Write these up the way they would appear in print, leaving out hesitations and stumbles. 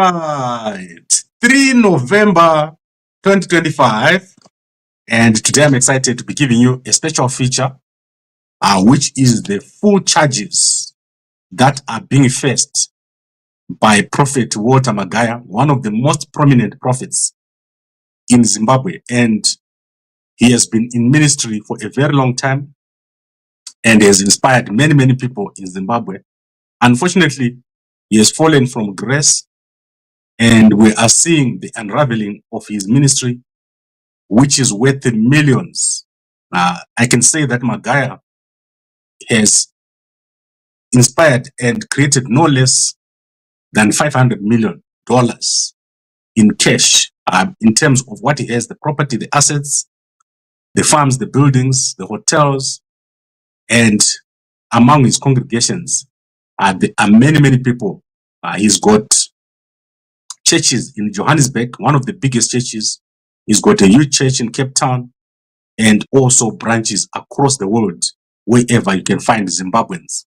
right. 3 November 2025. And today I'm excited to be giving you a special feature, which is the full charges that are being faced by Prophet Walter Magaya, one of the most prominent prophets in Zimbabwe. And he has been in ministry for a very long time and has inspired many, many people in Zimbabwe. Unfortunately, he has fallen from grace, and we are seeing the unraveling of his ministry, which is worth millions. I can say that Magaya has inspired and created no less than $500 million in cash, in terms of what he has: the property, the assets, the farms, the buildings, the hotels, and among his congregations, there are many, many people. He's got churches in Johannesburg, one of the biggest churches. He's got a huge church in Cape Town, and also branches across the world, wherever you can find Zimbabweans.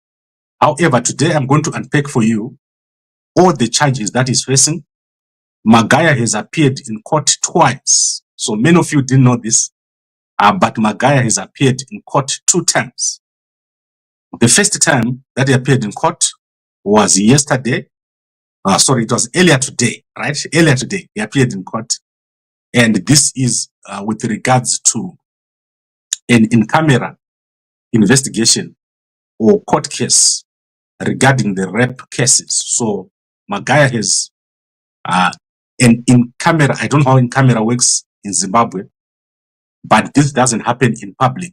However, today I'm going to unpack for you all the charges that he's facing. Magaya has appeared in court twice. So many of you didn't know this, but Magaya has appeared in court 2 times. The first time that he appeared in court was yesterday. Sorry, it was earlier today, right? Earlier today, he appeared in court. And this is with regards to an in-camera investigation or court case regarding the rape cases. So Magaya has an in-camera, I don't know how in-camera works in Zimbabwe, but this doesn't happen in public.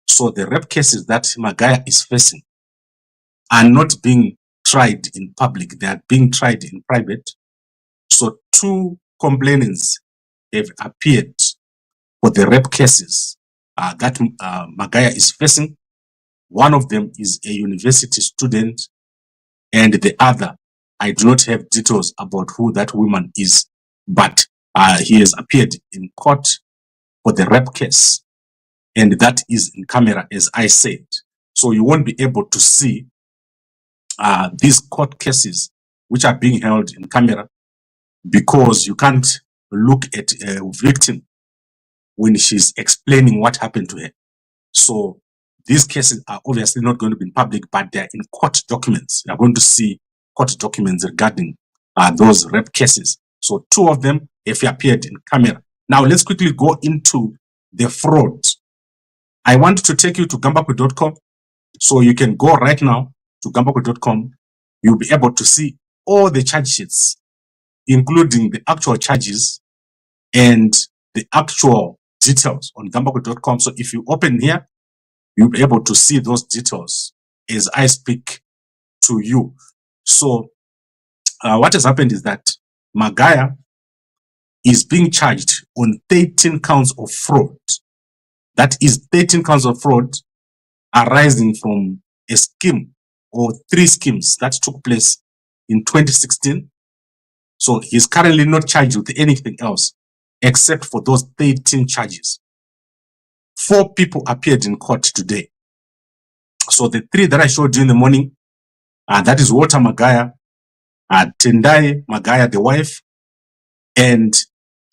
So the rape cases that Magaya is facing are not being tried in public, they are being tried in private. So 2 complainants have appeared for the rape cases that Magaya is facing. One of them is a university student, and the other, I do not have details about who that woman is, but he has appeared in court for the rape case, and that is in camera, as I said. So you won't be able to see these court cases which are being held in camera, because you can't look at a victim when she's explaining what happened to her. So these cases are obviously not going to be in public, but they're in court documents. You're going to see court documents regarding those rape cases. So 2 of them have appeared in camera. Now let's quickly go into the fraud. I want to take you to gambakwe.com. So you can go right now to gambakwe.com. You'll be able to see all the charge sheets, including the actual charges and the actual details on gambakwe.com. So if you open here, you'll be able to see those details as I speak to you. So what has happened is that Magaya is being charged on 13 counts of fraud. That is 13 counts of fraud arising from a scheme or 3 schemes that took place in 2016. So he's currently not charged with anything else except for those 13 charges. 4 people appeared in court today. So the 3 that I showed you in the morning, that is Walter Magaya, Tendai Magaya, the wife, and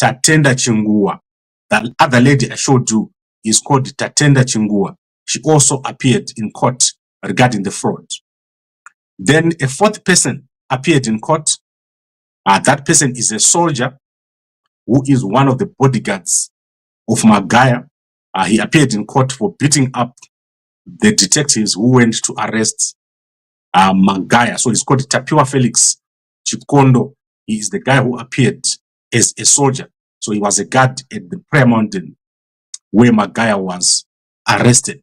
Tatenda Chingua. That other lady I showed you is called Tatenda Chingua. She also appeared in court regarding the fraud. Then a 4th person appeared in court. That person is a soldier who is one of the bodyguards of Magaya. He appeared in court for beating up the detectives who went to arrest Magaya. So he's called Tapiwa Felix Chikondo. He is the guy who appeared as a soldier. So he was a guard at the prayer mountain where Magaya was arrested.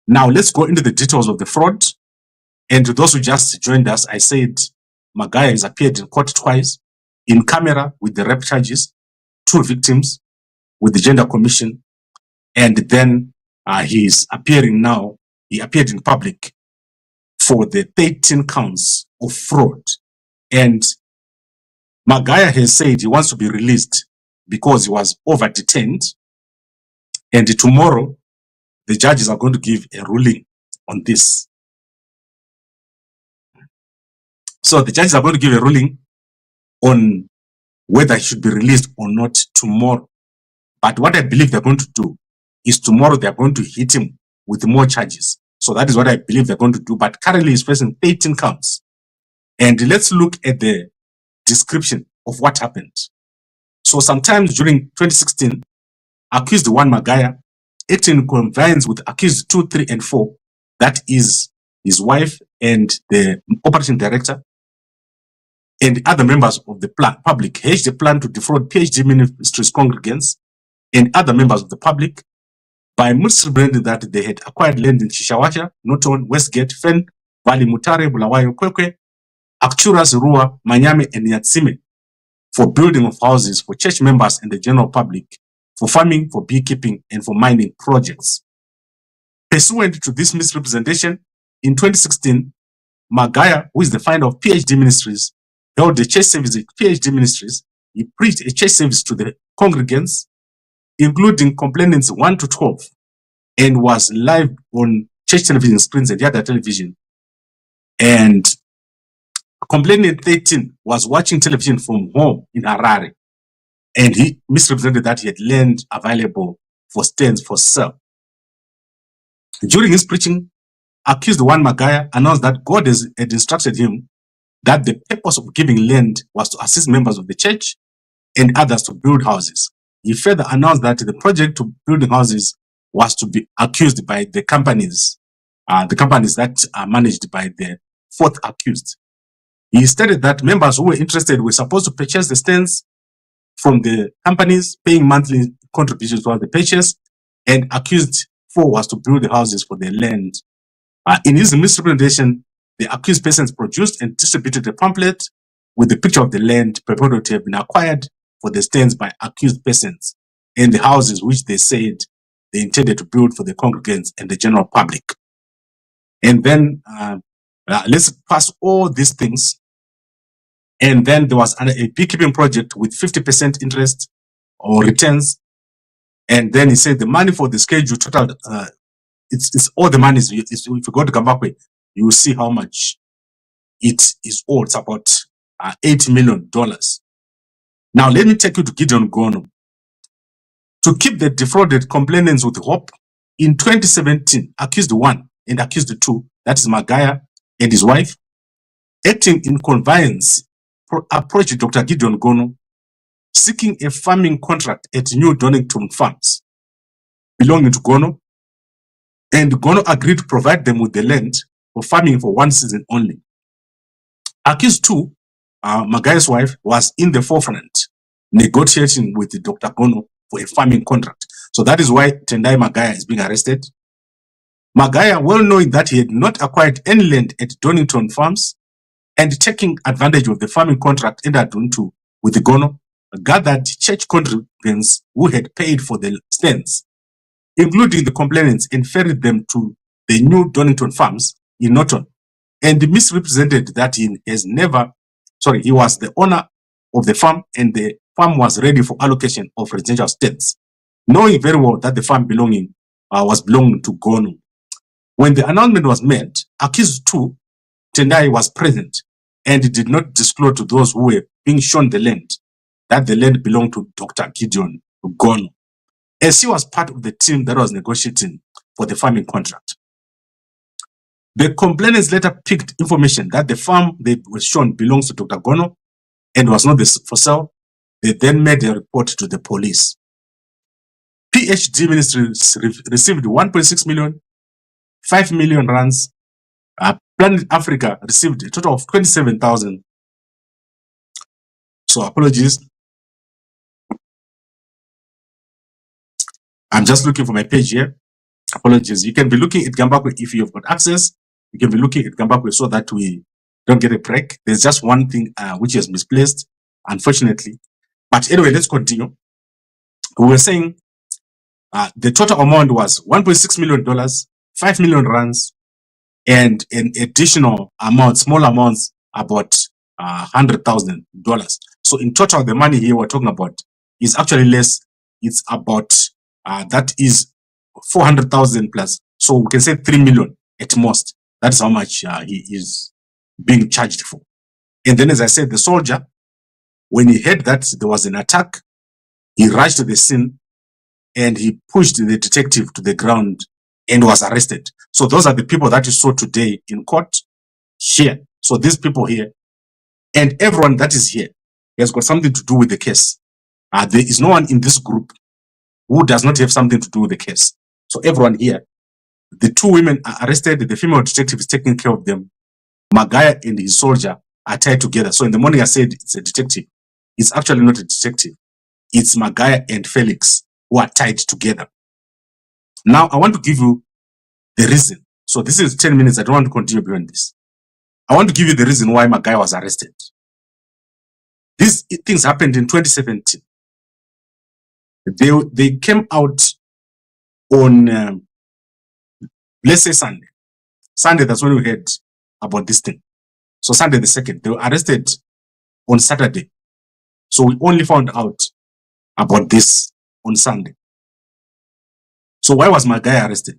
Now let's go into the details of the fraud. And to those who just joined us, I said Magaya has appeared in court twice, in camera with the rape charges, 2 victims with the gender commission, and then he's appearing now. He appeared in public for the 13 counts of fraud. And Magaya has said he wants to be released because he was over-detained. And tomorrow, the judges are going to give a ruling on this. So the judges are going to give a ruling on whether he should be released or not tomorrow. But what I believe they're going to do is tomorrow they're going to hit him with more charges. So that is what I believe they're going to do. But currently he's facing 13 counts. And let's look at the description of what happened. So sometimes during 2016, accused 1 Magaya, acting in connivance with accused 2, 3, and 4, that is his wife and the operating director, and other members of the public, hedged a plan to defraud PhD Ministries congregants and other members of the public by misrepresenting that they had acquired land in Chishawasha, Norton, Westgate, Fern Valley, Mutare, Bulawayo, Kwekwe, Arcturus, Ruwa, Manyame, and Nyatsime for building of houses for church members and the general public, for farming, for beekeeping, and for mining projects. Pursuant to this misrepresentation, in 2016, Magaya, who is the founder of PhD Ministries, held a church service at PhD Ministries. He preached a church service to the congregants, including Complainants 1 to 12, and was live on church television screens and Yadah television. And Complainant 13 was watching television from home in Harare, and he misrepresented that he had land available for stands for sale. During his preaching, accused 1 Magaya announced that God had instructed him that the purpose of giving land was to assist members of the church and others to build houses. He further announced that the project to building houses was to be accused by the companies that are managed by the fourth accused. He stated that members who were interested were supposed to purchase the stands from the companies, paying monthly contributions toward the purchase, and accused 4 was to build the houses for the land. In his misrepresentation, the accused persons produced and distributed a pamphlet with the picture of the land purported to have been acquired for the stands by accused persons and the houses which they said they intended to build for the congregants and the general public. And then let's pass all these things. And then there was a beekeeping project with 50% interest or returns. And then he said the money for the schedule total, it's all the money. If you go to Zimbabwe, you will see how much it is owed. It's about $8 million. Now, let me take you to Gideon Gono. To keep the defrauded complainants with hope, in 2017, accused 1 and accused 2, that is Magaya and his wife, acting in connivance, approached Dr. Gideon Gono, seeking a farming contract at New Donnington Farms, belonging to Gono, and Gono agreed to provide them with the land for farming for 1 season only. Accused 2, Magaya's wife, was in the forefront, negotiating with Dr. Gono for a farming contract. So that is why Tendai Magaya is being arrested. Magaya, well knowing that he had not acquired any land at Donnington Farms and taking advantage of the farming contract entered into with the Gono, gathered church congregants who had paid for the stands, including the complainants, and ferried them to the new Donnington Farms in Norton, and misrepresented that he was the owner of the farm and the farm was ready for allocation of residential stands, knowing very well that the farm was belonging to Gono. When the announcement was made, accused 2, Tendai, was present and did not disclose to those who were being shown the land that the land belonged to Dr. Gideon Gono, as he was part of the team that was negotiating for the farming contract. The complainants later picked information that the farm they were shown belongs to Dr. Gono and was not for sale. They then made a report to the police. PhD Ministries received 1.6 million, 5 million rands. Planet Africa received a total of 27,000. So apologies. I'm just looking for my page here. Apologies. You can be looking at Zimbabwe if you've got access. You can be looking at Zimbabwe so that we don't get a break. There's just one thing which is misplaced, unfortunately. But anyway, let's continue. We were saying the total amount was $1.6 million, 5 million rands, and an additional amount, small amounts, about $100,000. So in total, the money here we're talking about is actually less. It's about that is 400,000 plus. So we can say 3 million at most. That's how much he is being charged for. And then, as I said, the soldier When he heard that there was an attack, he rushed to the scene and he pushed the detective to the ground and was arrested. So those are the people that you saw today in court here. So these people here and everyone that is here has got something to do with the case. There is no one in this group who does not have something to do with the case. So everyone here, the two women are arrested, the female detective is taking care of them. Magaya and his soldier are tied together. So in the morning I said it's a detective. It's actually not a detective. It's Magaya and Felix who are tied together. Now I want to give you the reason. So this is 10 minutes. I don't want to continue beyond this. I want to give you the reason why Magaya was arrested. These things happened in 2017. They came out on, let's say Sunday. Sunday, that's when we heard about this thing. So Sunday the 2nd, they were arrested on Saturday. So we only found out about this on Sunday. So why was Magaya arrested?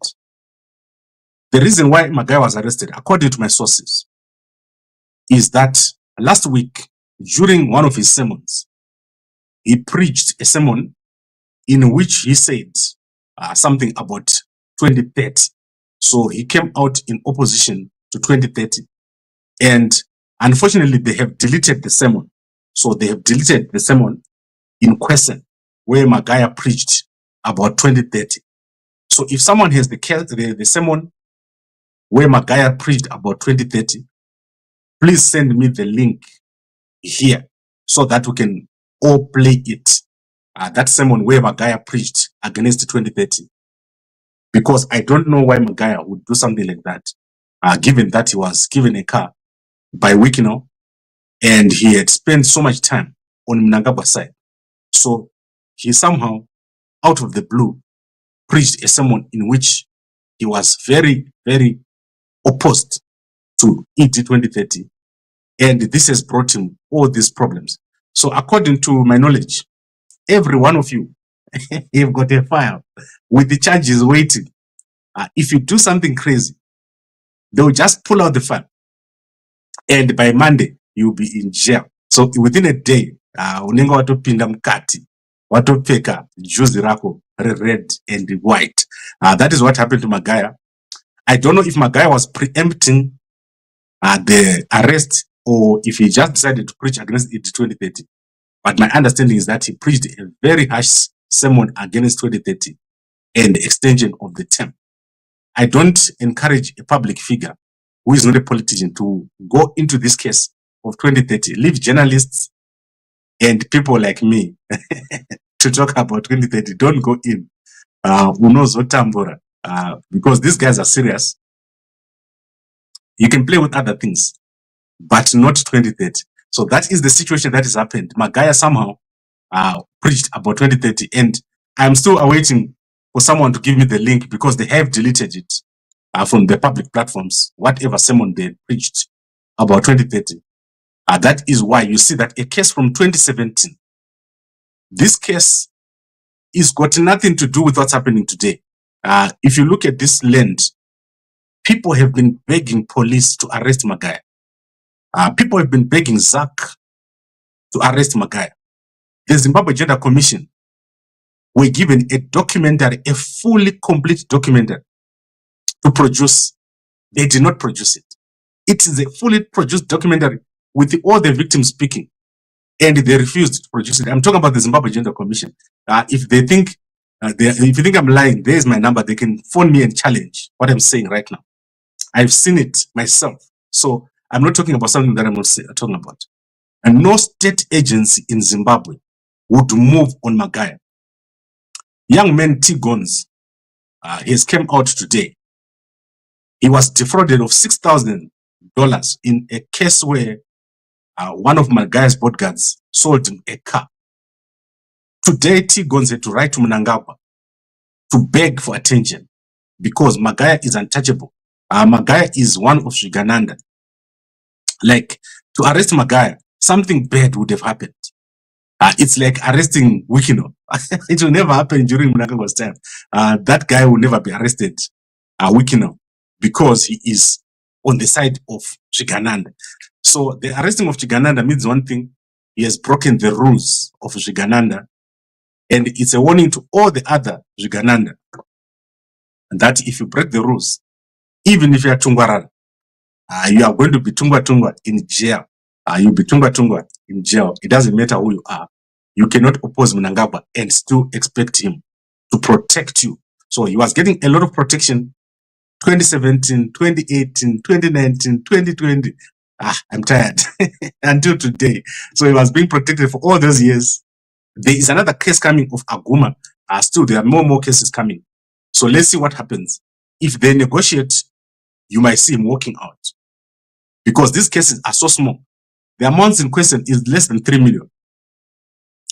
The reason why Magaya was arrested, according to my sources, is that last week, during one of his sermons, he preached a sermon in which he said something about 2030. So he came out in opposition to 2030. And unfortunately, they have deleted the sermon. So they have deleted the sermon in question where Magaya preached about 2030. So if someone has the sermon where Magaya preached about 2030, please send me the link here so that we can all play it. That sermon where Magaya preached against 2030. Because I don't know why Magaya would do something like that, given that he was given a car by Wikino and he had spent so much time on Mnangagwa side. So he somehow, out of the blue, preached a sermon in which he was very, very opposed to ED 2030. And this has brought him all these problems. So according to my knowledge, every one of you, you've got a file with the charges waiting. If you do something crazy, they'll just pull out the file. And by Monday, you'll be in jail. So within a day, unenge watopinda mukati, watopfeka juzi rako red and white. That is what happened to Magaya. I don't know if Magaya was preempting the arrest or if he just decided to preach against it 2030. But my understanding is that he preached a very harsh sermon against 2030 and the extension of the term. I don't encourage a public figure who is not a politician to go into this case of 2030. Leave journalists and people like me to talk about 2030. Don't go in. Who knows what tambora? Because these guys are serious. You can play with other things, but not 2030. So that is the situation that has happened. Magaya somehow preached about 2030, and I'm still awaiting for someone to give me the link because they have deleted it from the public platforms, whatever sermon they preached about 2030. That is why you see that a case from 2017, this case is got nothing to do with what's happening today. If you look at this land, people have been begging police to arrest Magaya. People have been begging ZAC to arrest Magaya. The Zimbabwe Gender Commission were given a documentary, a fully complete documentary to produce. They did not produce it. It is a fully produced documentary with all the victims speaking, and they refused to produce it. I'm talking about the Zimbabwe Gender Commission. If they think, if you think I'm lying, there is my number. They can phone me and challenge what I'm saying right now. I've seen it myself. So I'm not talking about something that I'm not talking about. And no state agency in Zimbabwe would move on Magaya. Young man T. Gons, he has come out today. He was defrauded of $6,000 in a case where one of Magaya's bodyguards sold him a car. Today, T. Gons had to write to Mnangagwa to beg for attention because Magaya is untouchable. Magaya is one of Shigananda. Like, to arrest Magaya, something bad would have happened. It's like arresting Wikino. It will never happen during Mnangagwa's time. That guy will never be arrested, Wikino, because he is on the side of Chigananda. So the arresting of Chigananda means one thing. he has broken the rules of Zvigananda, and it's a warning to all the other Zvigananda that if you break the rules, even if you are Tungwarara, you are going to be Tungwa in jail. You'll be Tungwa in jail. It doesn't matter who you are. You cannot oppose Mnangagwa and still expect him to protect you. So he was getting a lot of protection 2017, 2018, 2019, 2020. I'm tired. Until today. So he was being protected for all those years. There is another case coming of Aguma. Still, there are more cases coming. So let's see what happens. If they negotiate, you might see him walking out. Because these cases are so small. The amount in question is less than 3 million.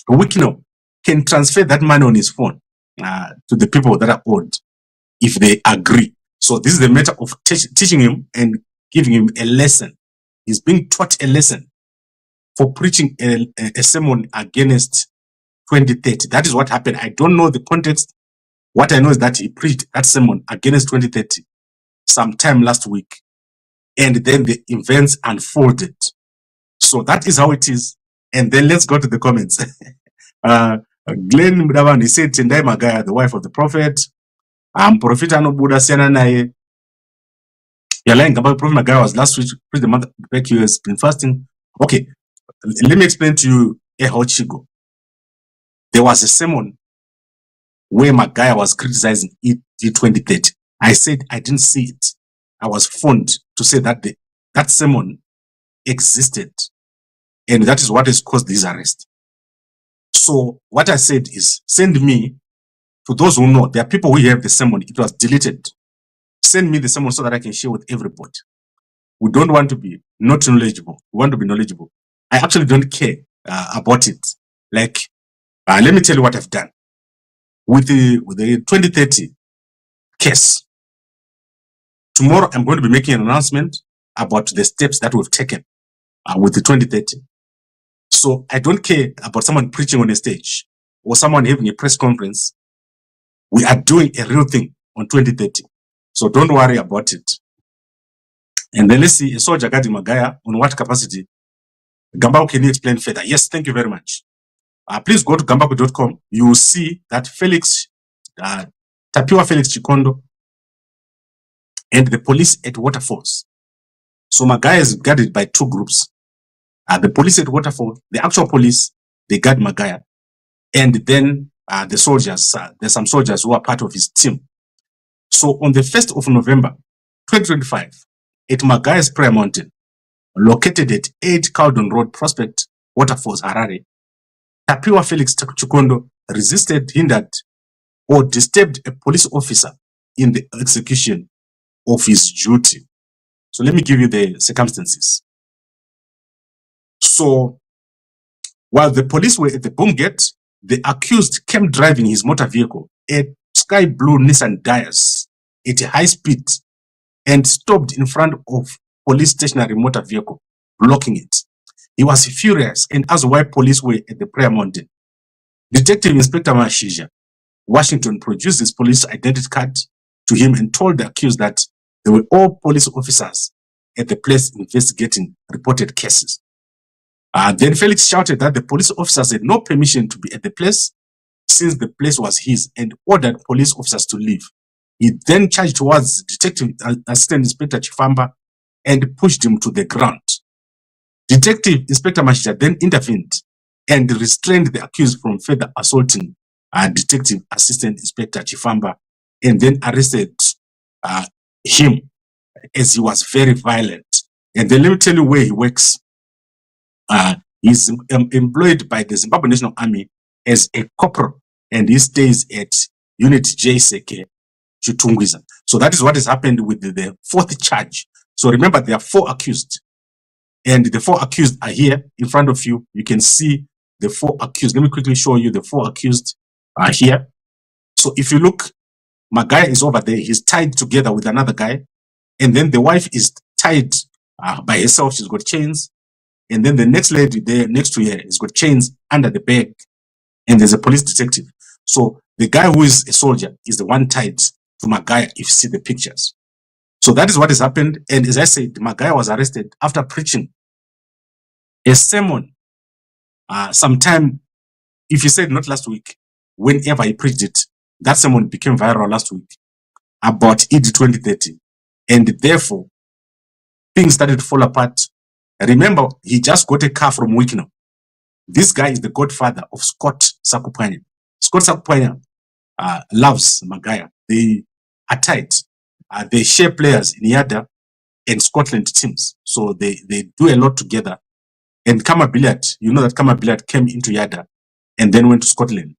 Wikino can transfer that money on his phone to the people that are owed if they agree. So this is the matter of teaching him and giving him a lesson. He's being taught a lesson for preaching a sermon against 2030. That is what happened. I don't know the context. What I know is that he preached that sermon against 2030 sometime last week. And then the events unfolded. So that is how it is. And then let's go to the comments. Glenn Mudavan, he said, Tendai Magaya, the wife of the prophet. Prophet Anobuda Siana Naye. You're lying about Prophet Magaya was last week, the month back, he has been fasting. Okay, let me explain to you how Chigo. There was a sermon where Magaya was criticizing it in 2030. I said I didn't see it. I was phoned to say that that sermon existed. And that is what has caused this arrest. So what I said is, send me, to those who know, there are people who have the sermon, it was deleted. Send me the sermon so that I can share with everybody. We don't want to be not knowledgeable. We want to be knowledgeable. I actually don't care about it. Like, let me tell you what I've done. With the 2030 case, tomorrow I'm going to be making an announcement about the steps that we've taken with the 2030. So I don't care about someone preaching on a stage or someone having a press conference. We are doing a real thing on 2030. So don't worry about it. And then let's see, a soldier Gideon Magaya, on what capacity? Gambao, can you explain further? Yes, thank you very much. Please go to gambako.com. You will see that Felix, Tapiwa Felix Chikondo, and the police at Waterfalls. So Magaya is guarded by two groups. The police at Waterfall, the actual police, they guard Magaya. And then the soldiers, there's some soldiers who are part of his team. So on the 1st of November, 2025, at Magaya's prayer mountain, located at 8 Caldon Road Prospect, Waterfalls, Harare, Tapiwa Felix Chikondo resisted, hindered, or disturbed a police officer in the execution of his duty. So let me give you the circumstances. So while the police were at the boom gate, the accused came driving his motor vehicle, a sky blue Nissan Dias, at a high speed and stopped in front of police stationary motor vehicle, blocking it. He was furious and asked why police were at the prayer mountain. Detective Inspector Mashija, Washington, produced his police identity card to him and told the accused that they were all police officers at the place investigating reported cases. Then Felix shouted that the police officers had no permission to be at the place since the place was his and ordered police officers to leave. He then charged towards Detective Assistant Inspector Chifamba and pushed him to the ground. Detective Inspector Mashija then intervened and restrained the accused from further assaulting Detective Assistant Inspector Chifamba and then arrested him as he was very violent. And then let me tell you where he works. He's employed by the Zimbabwe National Army as a corporal, and he stays at Unit J Seke Chitungwiza. So that is what has happened with the fourth charge. So remember, there are 4 accused, and the 4 accused are here in front of you. You can see the 4 accused. Let me quickly show you the 4 accused are here. So if you look, Magaya is over there. He's tied together with another guy, and then the wife is tied by herself. She's got chains. And then the next lady there next to her has got chains under the bag. And there's a police detective. So the guy who is a soldier is the one tied to Magaya, if you see the pictures. So that is what has happened. And as I said, Magaya was arrested after preaching a sermon sometime, if you said not last week, whenever he preached it, that sermon became viral last week about ED 2030. And therefore, things started to fall apart. Remember, he just got a car from Wikino. This guy is the godfather of Scott Sakupanya. Scott Sakupanya loves Magaya. They are tight. They share players in Yadah and Scotland teams. So they do a lot together. And Kama Billiard, you know that Kama Billiard came into Yadah and then went to Scotland.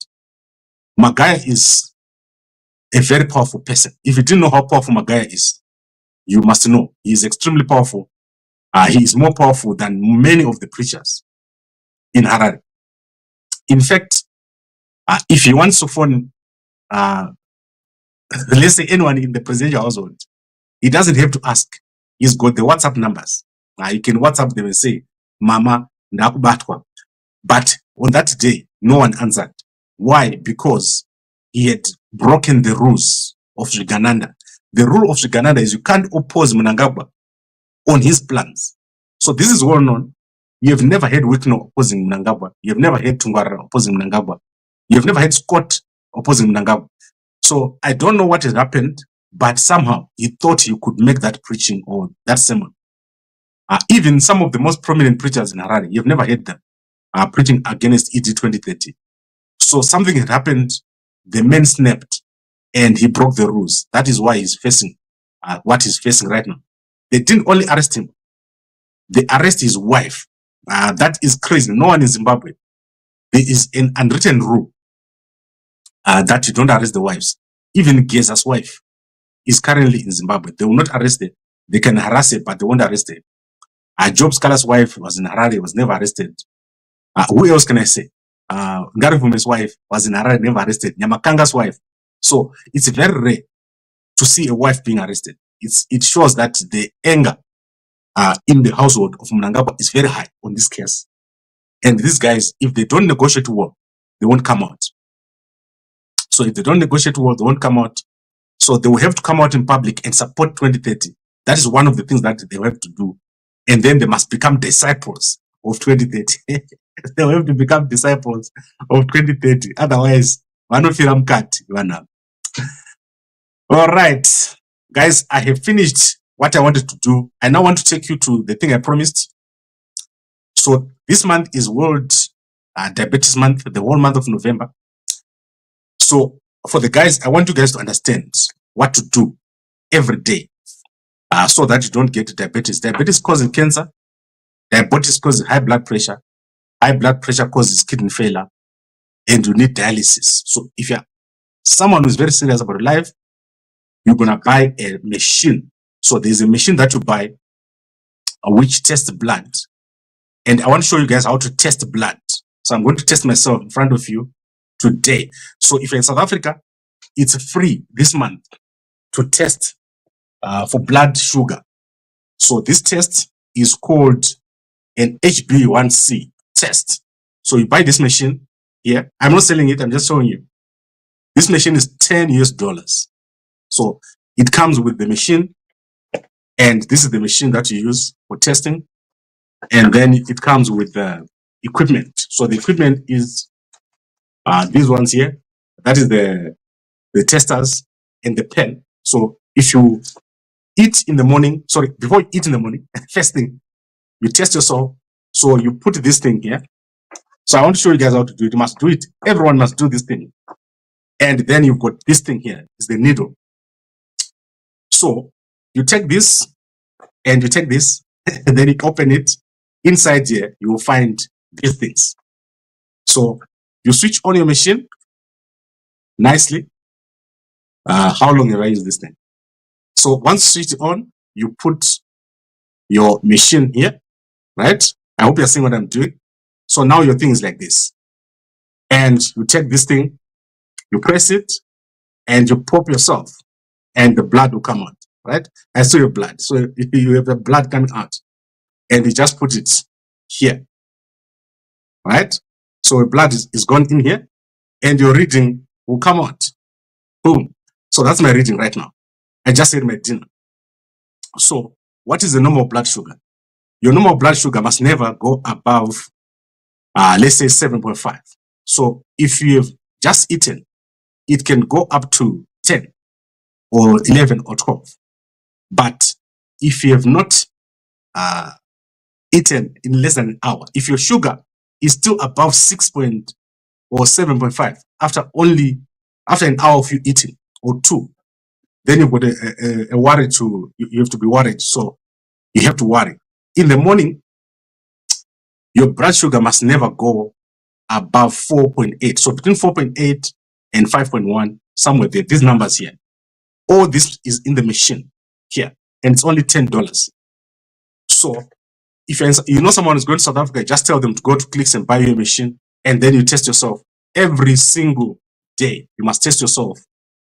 Magaya is a very powerful person. If you didn't know how powerful Magaya is, you must know. He is extremely powerful. He is more powerful than many of the preachers in Harare. In fact, if he wants to phone, let's say anyone in the presidential household, he doesn't have to ask. He's got the WhatsApp numbers. You can WhatsApp them and say, Mama, ndakubatwa. But on that day, no one answered. Why? Because he had broken the rules of Shigananda. The rule of Shigananda is you can't oppose Mnangagwa on his plans. So this is well known. You have never had Wikno opposing Mnangagwa. You have never had Tungara opposing Mnangagwa. You have never had Scott opposing Mnangagwa. So I don't know what has happened, but somehow he thought he could make that preaching or that sermon. Even some of the most prominent preachers in Harare, you've never heard them preaching against ED 2030. So something had happened, the man snapped, and he broke the rules. That is why he's facing what he's facing right now. They didn't only arrest him, they arrested his wife. That is crazy. No one in Zimbabwe. There is an unwritten rule that you don't arrest the wives. Even Geza's wife is currently in Zimbabwe. They will not arrest her. They can harass her, but they won't arrest her. Job Scala's wife was in Harare, was never arrested. Who else can I say? Ngarivume's wife was in Harare, never arrested. Nyamakanga's wife. So it's very rare to see a wife being arrested. It shows that the anger in the household of Mnangagwa is very high on this case. And these guys, if they don't negotiate war, they won't come out. So if they don't negotiate war, they won't come out. So they will have to come out in public and support 2030. That is one of the things that they will have to do. And then they must become disciples of 2030. They will have to become disciples of 2030. Otherwise, one of them cut. All right, guys, I have finished what I wanted to do. I now want to take you to the thing I promised. So this month is World Diabetes Month, the whole month of November. So for the guys, I want you guys to understand what to do every day so that you don't get diabetes. Diabetes causes cancer. Diabetes causes high blood pressure. High blood pressure causes kidney failure. And you need dialysis. So if you're someone who's very serious about life, you're going to buy a machine. So there's a machine that you buy which tests blood. And I want to show you guys how to test blood. So I'm going to test myself in front of you today. So if you're in South Africa, it's free this month to test for blood sugar. So this test is called an HbA1c test. So you buy this machine here. I'm not selling it. I'm just showing you. This machine is $10 US. So it comes with the machine, and this is the machine that you use for testing. And then it comes with the equipment. So the equipment is these ones here. That is the testers and the pen. So if you eat in the morning, sorry, before you eat in the morning, first thing, you test yourself. So you put this thing here. So I want to show you guys how to do it. You must do it. Everyone must do this thing. And then you've got this thing here. It's the needle. So you take this and you take this and then you open it. Inside here, you will find these things. So you switch on your machine nicely. How long have I used this thing? So once you switch it on, you put your machine here, right? I hope you're seeing what I'm doing. So now your thing is like this. And you take this thing, you press it, and you pop yourself, and the blood will come out, right? I saw your blood. So you have the blood coming out. And you just put it here, right? So the blood is gone in here, and your reading will come out. Boom. So that's my reading right now. I just ate my dinner. So what is the normal blood sugar? Your normal blood sugar must never go above let's say 7.5. So if you have just eaten, it can go up to 10 or 11 or 12. But if you have not eaten in less than an hour, if your sugar is still above 6 point or 7.5 after an hour of you eating or 2, then you've got a worry you have to be worried. So you have to worry. In the morning, your blood sugar must never go above 4.8. So between 4.8 and 5.1, somewhere there, these numbers here. All this is in the machine here, and it's only $10. So if you know someone is going to South Africa, just tell them to go to Clicks and buy your machine, and then you test yourself every single day. You must test yourself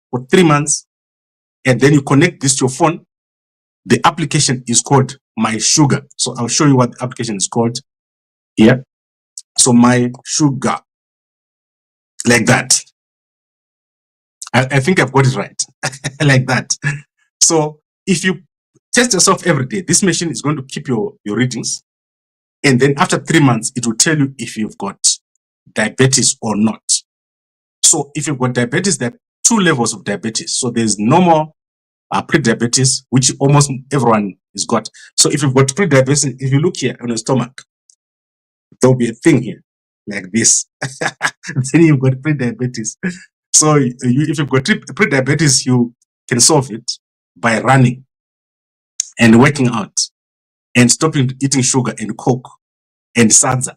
for 3 months, and then you connect this to your phone. The application is called My Sugar. So I'll show you what the application is called here. So My Sugar, like that. I think I've got it right, like that. So if you test yourself every day, this machine is going to keep your readings. And then after 3 months, it will tell you if you've got diabetes or not. So if you've got diabetes, there are 2 levels of diabetes. So there's normal pre-diabetes, which almost everyone has got. So if you've got pre-diabetes, if you look here on your stomach, there'll be a thing here like this. Then you've got pre-diabetes. So if you've got pre-diabetes, you can solve it by running and working out and stopping eating sugar and coke and sadza.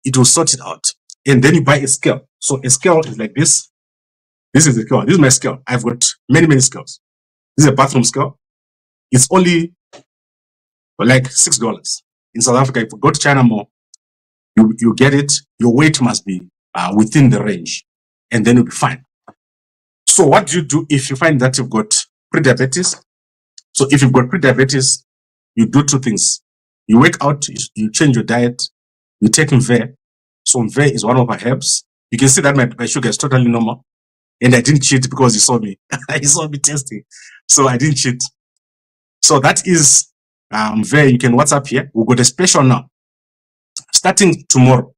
It will sort it out. And then you buy a scale. So a scale is like this. This is the scale. This is my scale. I've got many, many scales. This is a bathroom scale. It's only like $6. In South Africa, if you go to China Mall, you get it. Your weight must be within the range, and then you'll be fine. So what do you do if you find that you've got pre-diabetes? So if you've got pre-diabetes, you do 2 things. You work out, you change your diet, you take Mve. So Mve is one of our herbs. You can see that my sugar is totally normal. And I didn't cheat because you saw me. You saw me testing. So I didn't cheat. So that is Mve. You can WhatsApp here. We've got a special now. Starting tomorrow,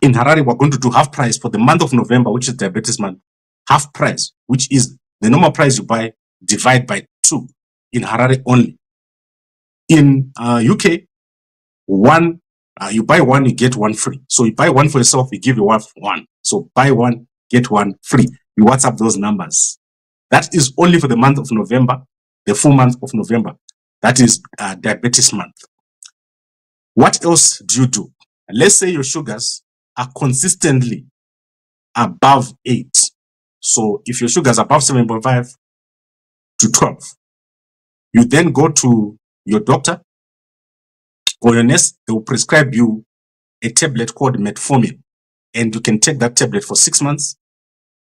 in Harare, we're going to do half price for the month of November, which is diabetes month. Half price, which is the normal price you buy, divide by 2 in Harare only. In UK, you buy 1, you get 1 free. So you buy 1 for yourself, you give your wife 1. So buy 1, get 1 free. You WhatsApp those numbers. That is only for the month of November, the full month of November. That is diabetes month. What else do you do? Let's say your sugars are consistently above 8. So if your sugar is above 7.5 to 12, you then go to your doctor or your nurse. They will prescribe you a tablet called metformin, and you can take that tablet for 6 months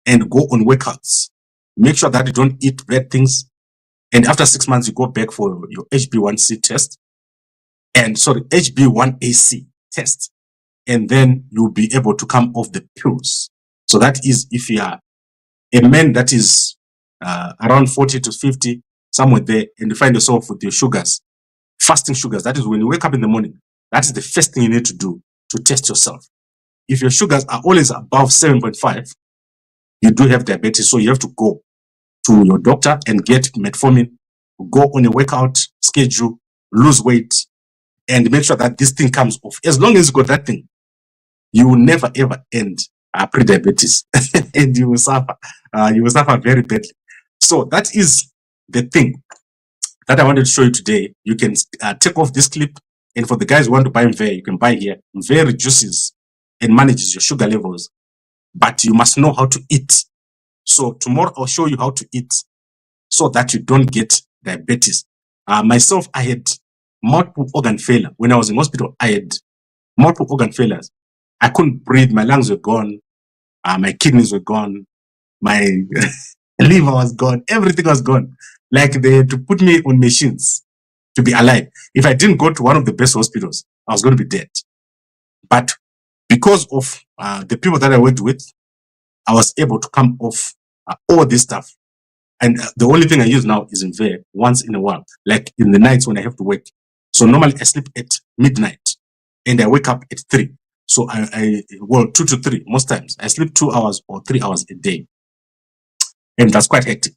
and go on workouts. Make sure that you don't eat bad things. And after 6 months, you go back for your HB1C test, and HB1AC test, and then you'll be able to come off the pills. So that is if you are a man that is around 40 to 50, somewhere there, and you find yourself with your sugars, fasting sugars. That is when you wake up in the morning. That is the first thing you need to do to test yourself. If your sugars are always above 7.5, you do have diabetes. So you have to go to your doctor and get metformin, go on a workout schedule, lose weight, and make sure that this thing comes off. As long as you got that thing, you will never ever end pre-diabetes, and you will suffer. You will suffer very badly. So that is the thing that I wanted to show you today. You can take off this clip, and for the guys who want to buy Mve, you can buy here. Mve reduces and manages your sugar levels, but you must know how to eat. So tomorrow I'll show you how to eat so that you don't get diabetes. Myself, I had multiple organ failure. When I was in hospital, I had multiple organ failures. I couldn't breathe. My lungs were gone. My kidneys were gone. My liver was gone. Everything was gone. Like they had to put me on machines to be alive. If I didn't go to one of the best hospitals, I was going to be dead. But because of the people that I worked with, I was able to come off all this stuff. And the only thing I use now is Mve once in a while, like in the nights when I have to work. So normally I sleep at midnight and I wake up at 3. So well, 2 to 3 most times. I sleep 2 hours or 3 hours a day, and that's quite hectic.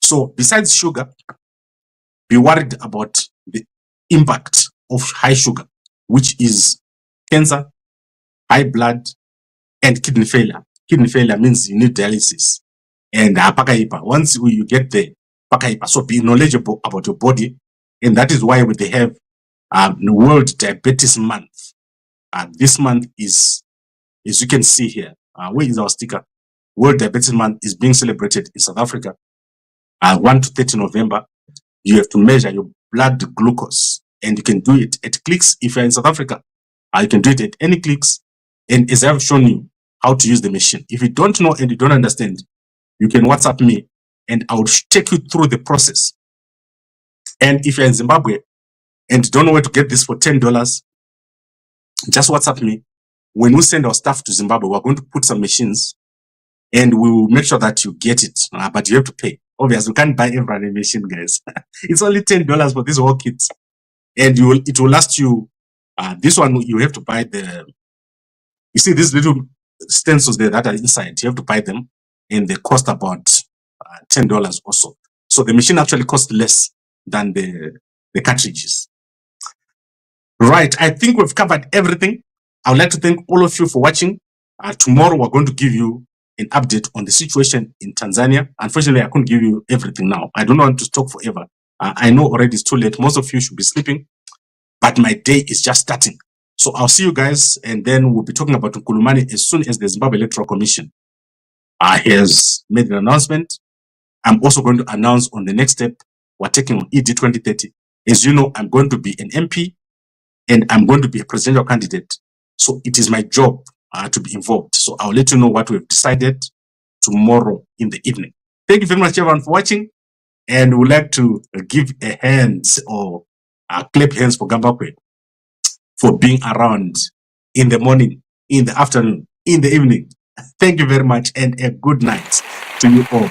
So besides sugar, be worried about the impact of high sugar, which is cancer, high blood, and kidney failure. Kidney failure means you need dialysis. And pakaipa. Once you get there, pakaipa. So be knowledgeable about your body, and that is why they have the World Diabetes Month. This month is, as you can see here, where is our sticker? World Diabetes Month is being celebrated in South Africa. 1 to 30 November. You have to measure your blood glucose, and you can do it at clicks. If you're in South Africa, you can do it at any clicks. And as I've shown you how to use the machine, if you don't know and you don't understand, you can WhatsApp me and I will take you through the process. And if you're in Zimbabwe and don't know where to get this for $10, just WhatsApp me. When we send our staff to Zimbabwe, we're going to put some machines and we will make sure that you get it. But you have to pay. Obviously, you can't buy every machine, guys. It's only $10 for this whole kit. And it will last you. This one, you have to buy you see these little stencils there that are inside. You have to buy them, and they cost about $10 or so. So the machine actually costs less than the cartridges. Right, I think we've covered everything. I would like to thank all of you for watching. Tomorrow we're going to give you an update on the situation in Tanzania. Unfortunately, I couldn't give you everything now. I don't want to talk forever. I know already it's too late. Most of you should be sleeping, but my day is just starting. So I'll see you guys, and then we'll be talking about Nkulumani as soon as the Zimbabwe Electoral Commission has made an announcement. I'm also going to announce on the next step we're taking on ED 2030. As you know, I'm going to be an MP and I'm going to be a presidential candidate. So it is my job to be involved. So I'll let you know what we've decided tomorrow in the evening. Thank you very much, everyone, for watching. And we'd like to give a hands or clap hands for Gambakwe for being around in the morning, in the afternoon, in the evening. Thank you very much, and a good night to you all.